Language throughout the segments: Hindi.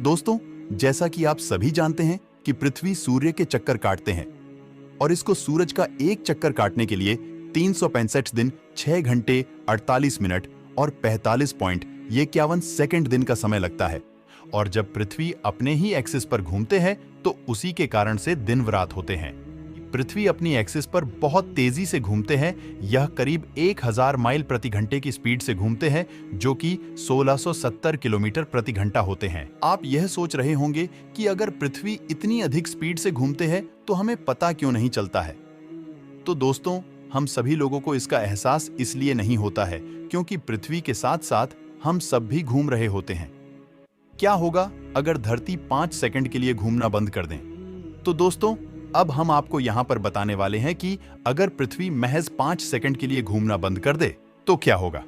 दोस्तों, जैसा कि आप सभी जानते हैं कि पृथ्वी सूर्य के चक्कर काटते हैं और इसको सूरज का एक चक्कर काटने के लिए 365 दिन, 6 घंटे, 48 मिनट और 45.51 सेकंड दिन का समय लगता है। और जब पृथ्वी अपने ही एक्सिस पर घूमते हैं तो उसी के कारण से दिन व रात होते हैं। पृथ्वी अपनी एक्सिस पर बहुत तेजी से घूमते हैं। यह करीब 1000 माइल प्रति घंटे की स्पीड से घूमते हैं, जो कि 1670 किलोमीटर प्रति घंटा होते हैं। आप यह सोच रहे होंगे कि अगर पृथ्वी इतनी अधिक स्पीड से घूमते हैं तो हमें पता क्यों नहीं चलता है। तो दोस्तों, हम सभी लोगों को इसका एहसास इसलिए नहीं होता है क्योंकि पृथ्वी के साथ साथ हम सब भी घूम रहे होते हैं। क्या होगा अगर धरती 5 सेकंड के लिए घूमना बंद कर दें? तो दोस्तों, अब हम आपको यहां पर बताने वाले हैं कि अगर पृथ्वी महज 5 सेकंड के लिए घूमना बंद कर दे तो क्या होगा।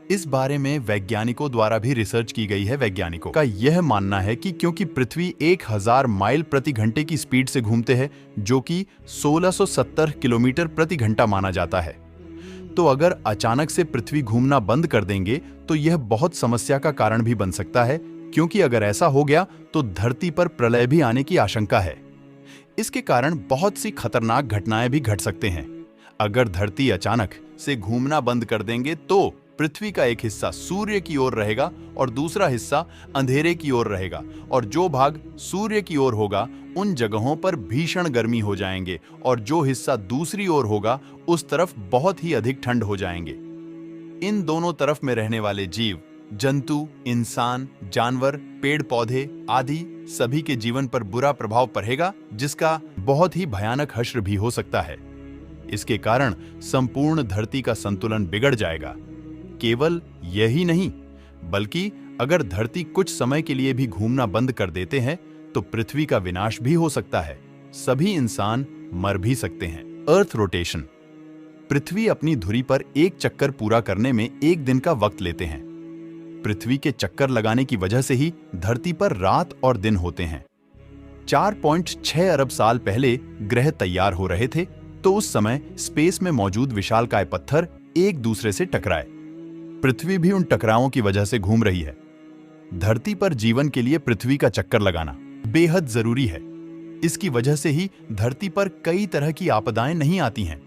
इस बारे में वैज्ञानिकों द्वारा भी रिसर्च की गई है। वैज्ञानिकों का यह मानना है कि क्योंकि पृथ्वी 1000 माइल प्रति घंटे की स्पीड से घूमते हैं, जो कि 1670 किलोमीटर प्रति घंटा माना जाता है, तो अगर अचानक से पृथ्वी घूमना बंद कर देंगे तो यह बहुत समस्या का कारण भी बन सकता है, क्योंकि अगर ऐसा हो गया तो धरती पर प्रलय भी आने की आशंका है। इसके कारण बहुत सी खतरनाक घटनाएं भी घट सकते हैं। अगर धरती अचानक से घूमना बंद कर देंगे तो पृथ्वी का एक हिस्सा सूर्य की ओर रहेगा और दूसरा हिस्सा अंधेरे की ओर रहेगा, और जो भाग सूर्य की ओर होगा उन जगहों पर भीषण गर्मी हो जाएंगे, और जो हिस्सा दूसरी ओर होगा उस तरफ बहुत ही अधिक ठंड हो जाएंगे। इन दोनों तरफ में रहने वाले जीव जंतु, इंसान, जानवर, पेड़ पौधे आदि सभी के जीवन पर बुरा प्रभाव पड़ेगा, जिसका बहुत ही भयानक हश्र भी हो सकता है। इसके कारण संपूर्ण धरती का संतुलन बिगड़ जाएगा। केवल यही नहीं, बल्कि अगर धरती कुछ समय के लिए भी घूमना बंद कर देते हैं तो पृथ्वी का विनाश भी हो सकता है। सभी इंसान मर भी सकते हैं। Earth rotation. पृथ्वी अपनी धुरी पर एक चक्कर पूरा करने में 1 दिन का वक्त लेते हैं। पृथ्वी के चक्कर लगाने की वजह से ही धरती पर रात और दिन होते हैं। 4.6 अरब साल पहले ग्रह तैयार हो रहे थे तो उस समय स्पेस में मौजूद विशालकाय पत्थर एक दूसरे से टकराए। पृथ्वी भी उन टकरावों की वजह से घूम रही है। धरती पर जीवन के लिए पृथ्वी का चक्कर लगाना बेहद जरूरी है। इसकी वजह से ही धरती पर कई तरह की आपदाएं नहीं आती हैं।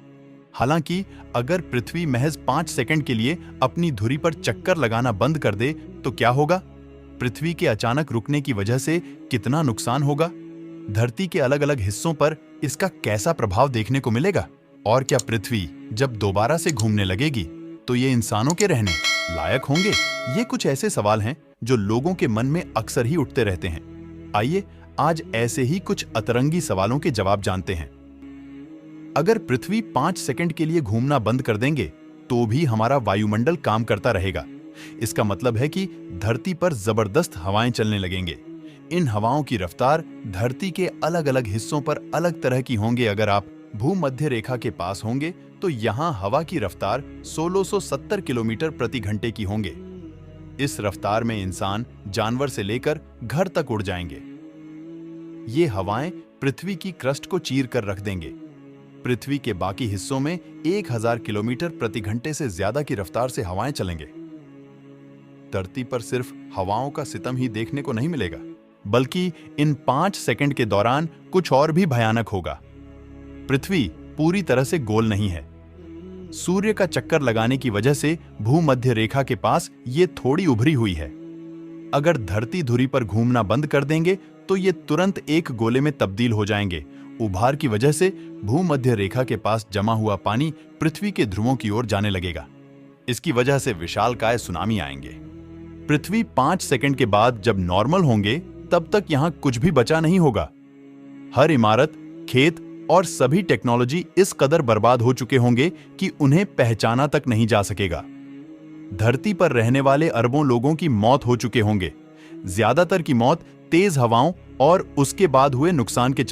हालांकि अगर पृथ्वी महज 5 सेकंड के लिए अपनी धुरी पर चक्कर लगाना बंद कर दे तो क्या होगा? पृथ्वी के अचानक रुकने की वजह से कितना नुकसान होगा? धरती के अलग अलग हिस्सों पर इसका कैसा प्रभाव देखने को मिलेगा? और क्या पृथ्वी जब दोबारा से घूमने लगेगी तो ये इंसानों के रहने लायक होंगे? ये कुछ ऐसे सवाल हैं जो लोगों के मन में अक्सर ही उठते रहते हैं। आइए आज ऐसे ही कुछ अतरंगी सवालों के जवाब जानते हैं। अगर पृथ्वी 5 सेकंड के लिए घूमना बंद कर देंगे तो भी हमारा वायुमंडल काम करता रहेगा। इसका मतलब है कि धरती पर जबरदस्त हवाएं चलने लगेंगे। इन हवाओं की रफ्तार धरती के अलग अलग हिस्सों पर अलग तरह की होंगे। अगर आप भूमध्य रेखा के पास होंगे तो यहाँ हवा की रफ्तार 1670 किलोमीटर प्रति घंटे की होंगे। इस रफ्तार में इंसान, जानवर से लेकर घर तक उड़ जाएंगे। ये हवाएं पृथ्वी की क्रस्ट को चीर कर रख देंगे। पृथ्वी के बाकी हिस्सों में 1000 किलोमीटर प्रति घंटे से ज्यादा की रफ्तार से हवाएं चलेंगे। धरती पर सिर्फ हवाओं का सितम ही देखने को नहीं मिलेगा, बल्कि इन 5 सेकंड के दौरान कुछ और भी भयानक होगा। पृथ्वी पूरी तरह से गोल नहीं है। सूर्य का चक्कर लगाने की वजह से भूमध्य रेखा के पास ये थोड़ी उभरी हुई है। अगर धरती धुरी पर घूमना बंद कर देंगे तो ये तुरंत एक गोले में तब्दील हो जाएंगे। उभार की वजह से भूमध्य रेखा के पास जमा हुआ पानी पृथ्वी के ध्रुवों की ओर जाने लगेगा। इसकी वजह से विशालकाय सुनामी आएंगे। पृथ्वी 5 सेकंड के बाद जब नॉर्मल होंगे तब तक यहां कुछ भी बचा नहीं होगा। हर इमारत, खेत और सभी टेक्नोलॉजी इस कदर बर्बाद हो चुके होंगे कि उन्हें पहचाना तक नहीं जा सकेगा। धरती पर रहने वाले अरबों लोगों की मौत हो चुके होंगे। ज्यादातर की मौत तेज हवाओं और उसके बाद हुए नुकसान के चलते